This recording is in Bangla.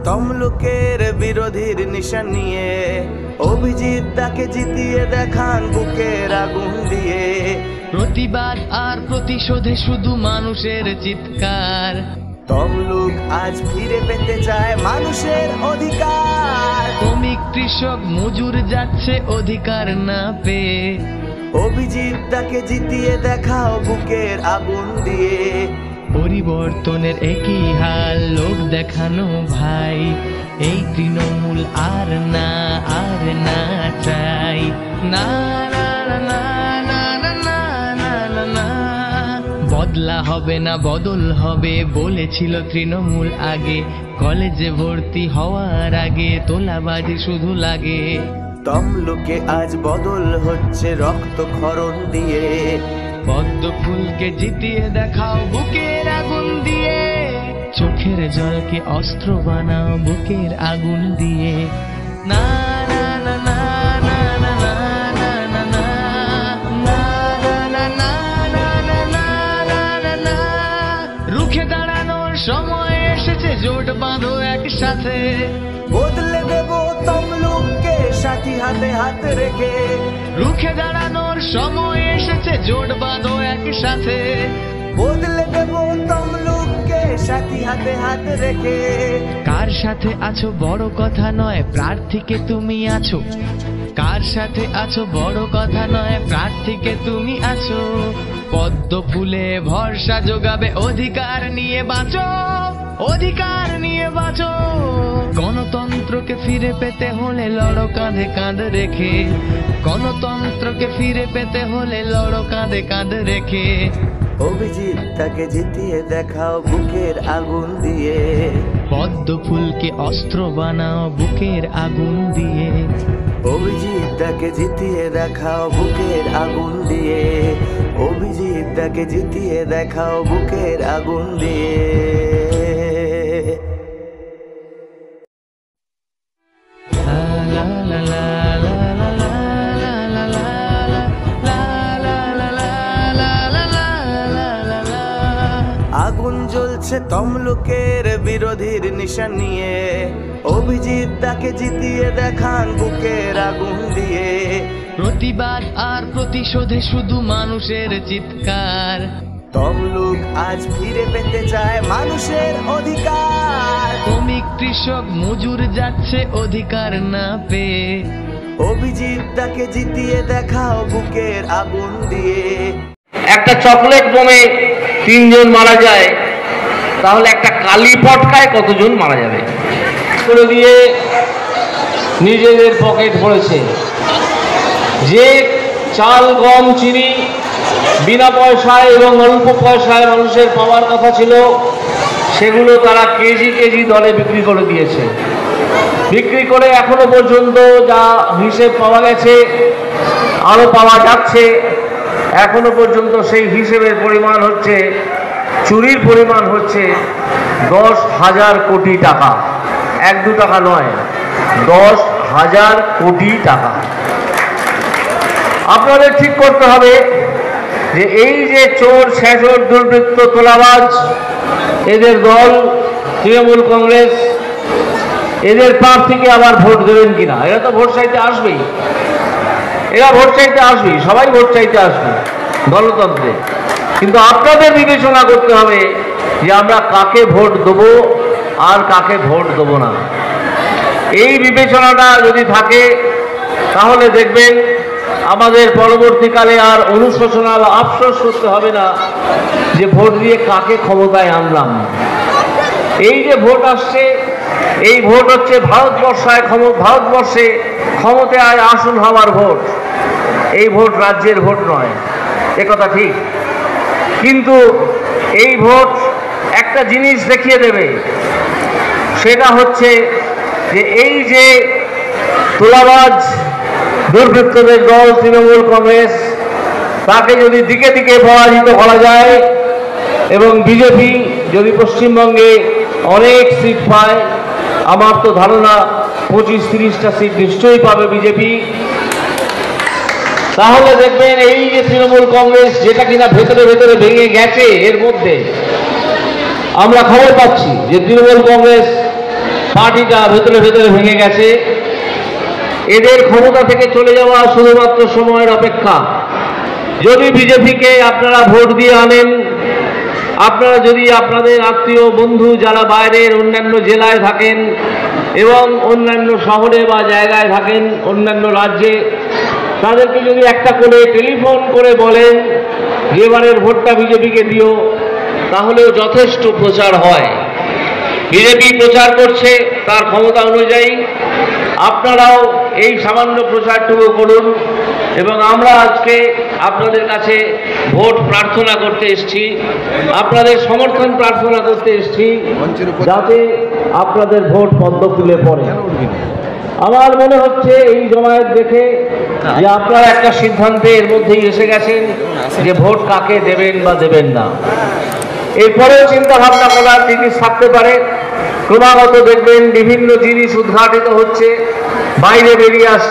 তমলুকের বিরোধীর নিশান নিয়ে, অভিজিৎ তাকে জিতিয়ে দেখান বুকের আগুন দিয়ে। প্রতিবাদ আর প্রতিশোধে শুধু মানুষের চিৎকার, তমলুক আজ ফিরে পেতে চায় মানুষের অধিকার। শ্রমিক কৃষক মজুর যাচ্ছে অধিকার না পেয়ে, অভিজিৎ তাকে জিতিয়ে দেখাও বুকের আগুন দিয়ে। পরিবর্তনের একই হাল লোক দেখানো ভাই, এই তৃণমূল আর না চাই না না না না না না না না না না। বদলা হবে না বদল হবে বলেছিল তৃণমূল আগে, কলেজে ভর্তি হওয়ার আগে তোলাবাজি শুধু লাগে। তমলুকে আজ বদল হচ্ছে রক্তক্ষরণ দিয়ে, পদ্ম ফুলকে জিতিয়ে দেখাও বুকের আগুন দিয়ে, চোখের জলকে অস্ত্র বানাও বুকের আগুন দিয়ে। না না না না না না না না না না না না না না না। রুখে দাঁড়ানোর সময় এসেছে, জোট বাঁধো একসাথে, বদলে দেব তমলুককে সাথী হাতে হাত রেখে। রুখে দাঁড়ানোর সময় এসেছে, জোট বাঁধো একসাথে, বদলে দেব তমলুককে সাথী হাতে হাত রেখে। কার সাথে আছো বড় কথা নয়, প্রার্থীকে তুমি আছো। কার সাথে আছো বড় কথা নয়, প্রার্থীকে তুমি আছো। পদ্ম ফুলে ভরসা যোগাবে, অধিকার নিয়ে বাঁচো, অধিকার নিয়ে বাঁচো। গণতন্ত্রকে ফিরে পেতে হলে লড়ো কাঁধে কাঁধ রেখে, গণতন্ত্রকে ফিরে পেতে হলে লড়ো কাঁধে কাঁধ রেখে। অভিজিৎ তাকে জিতিয়ে দেখাও বুকের আগুন দিয়ে, পদ্ম ফুলকে অস্ত্র বানাও বুকের আগুন দিয়ে। অভিজিৎ তাকে জিতিয়ে দেখাও বুকের আগুন দিয়ে, অভিজিৎ তাকে জিতিয়ে দেখাও বুকের আগুন দিয়ে। আগুন জ্বলছে তমলুকের বিরোধীর নিশান নিয়ে, অভিজিৎ তাকে জিতিয়ে দেখান বুকের আগুন দিয়ে। প্রতিবাদ আর প্রতিশোধে শুধু মানুষের চিৎকার, তমলুক আজ ফিরে পেতে চায় মানুষের অধিকার। শ্রমিক কৃষক মজুর যাচ্ছে অধিকার না পেয়ে, অভিজিৎ তাকে জিতিয়ে দেখাও বুকের আগুন দিয়ে। একটা চকলেট বোমে 3 জন মারা যায়, তাহলে একটা কালি পটকায় কতজন মারা যাবে? করে দিয়ে নিজেদের পকেট ভরেছে। যে চাল গম চিনি বিনা পয়সায় এবং অল্প পয়সায় মানুষের পাওয়ার কথা ছিল, সেগুলো তারা কেজি কেজি দরে বিক্রি করে দিয়েছে। বিক্রি করে এখনো পর্যন্ত যা হিসেব পাওয়া গেছে, আরও পাওয়া যাচ্ছে, এখনো পর্যন্ত সেই হিসেবের পরিমাণ হচ্ছে, চুরির পরিমাণ হচ্ছে 10,000 কোটি টাকা। 1-2 টাকা নয়, 10,000 কোটি টাকা। আপনাদের ঠিক করতে হবে যে এই যে চোর ছেঁচড় দুর্বৃত্ত তোলাবাজ, এদের দল তৃণমূল কংগ্রেস, এদের প্রার্থীকে আবার ভোট দেবেন কিনা। এরা তো ভোট চাইতে আসবেই, এরা ভোট চাইতে আসবেই, সবাই ভোট চাইতে আসবে গণতন্ত্রে। কিন্তু আপনাদের বিবেচনা করতে হবে যে আমরা কাকে ভোট দেবো আর কাকে ভোট দেবো না। এই বিবেচনাটা যদি থাকে, তাহলে দেখবেন আমাদের পরবর্তীকালে আর অনুশোচনা বা আফসোস করতে হবে না যে ভোট দিয়ে কাকে ক্ষমতায় আনলাম। এই যে ভোট আসছে, এই ভোট হচ্ছে ভারতবর্ষে ক্ষমতায় আসীন হওয়ার ভোট। এই ভোট রাজ্যের ভোট নয়, একথা ঠিক। কিন্তু এই ভোট একটা জিনিস দেখিয়ে দেবে, সেটা হচ্ছে যে এই যে তোলাবাজ দুর্বৃত্তদের দল তৃণমূল কংগ্রেস, তাকে যদি দিকে দিকে পরাজিত করা যায় এবং বিজেপি যদি পশ্চিমবঙ্গে অনেক সিট পায়, আমার তো ধারণা 25-30টা সিট নিশ্চয়ই পাবে বিজেপি, তাহলে দেখবেন এই যে তৃণমূল কংগ্রেস, যেটা কিনা ভেতরে ভেতরে ভেঙে গেছে, এর মধ্যে আমরা খবর পাচ্ছি যে তৃণমূল কংগ্রেস পার্টিটা ভেতরে ভেতরে ভেঙে গেছে। এদের ক্ষমতা থেকে চলে যাওয়া শুধুমাত্র সময়ের অপেক্ষা। যদি বিজেপিকে আপনারা ভোট দিয়ে আনেন, আপনারা যদি আপনাদের আত্মীয় বন্ধু যারা বাইরের অন্যান্য জেলায় থাকেন এবং অন্যান্য শহরে বা জায়গায় থাকেন, অন্যান্য রাজ্যে, তাদেরকে যদি একটা করে টেলিফোন করে বলেন যে এবারের ভোটটা বিজেপিকে দিও, তাহলেও যথেষ্ট প্রচার হয়। বিজেপি প্রচার করছে তার ক্ষমতা অনুযায়ী, আপনারাও এই সামান্য প্রচারটুকু করুন। এবং আমরা আজকে আপনাদের কাছে ভোট প্রার্থনা করতে এসেছি, আপনাদের সমর্থন প্রার্থনা করতে এসেছি, যাতে আপনাদের ভোট পদ্ম ফুলে পড়ে। আমার মনে হচ্ছে এই জমায়েত দেখে যে আপনারা একটা সিদ্ধান্তে এর মধ্যেই এসে গেছেন যে ভোট কাকে দেবেন বা দেবেন না। এরপরেও চিন্তা ভাবনা করার জিনিস থাকতে পারে। ক্রমাগত দেখবেন বিভিন্ন জিনিস উদ্ঘাটিত হচ্ছে, বাইরে বেরিয়ে আসছে।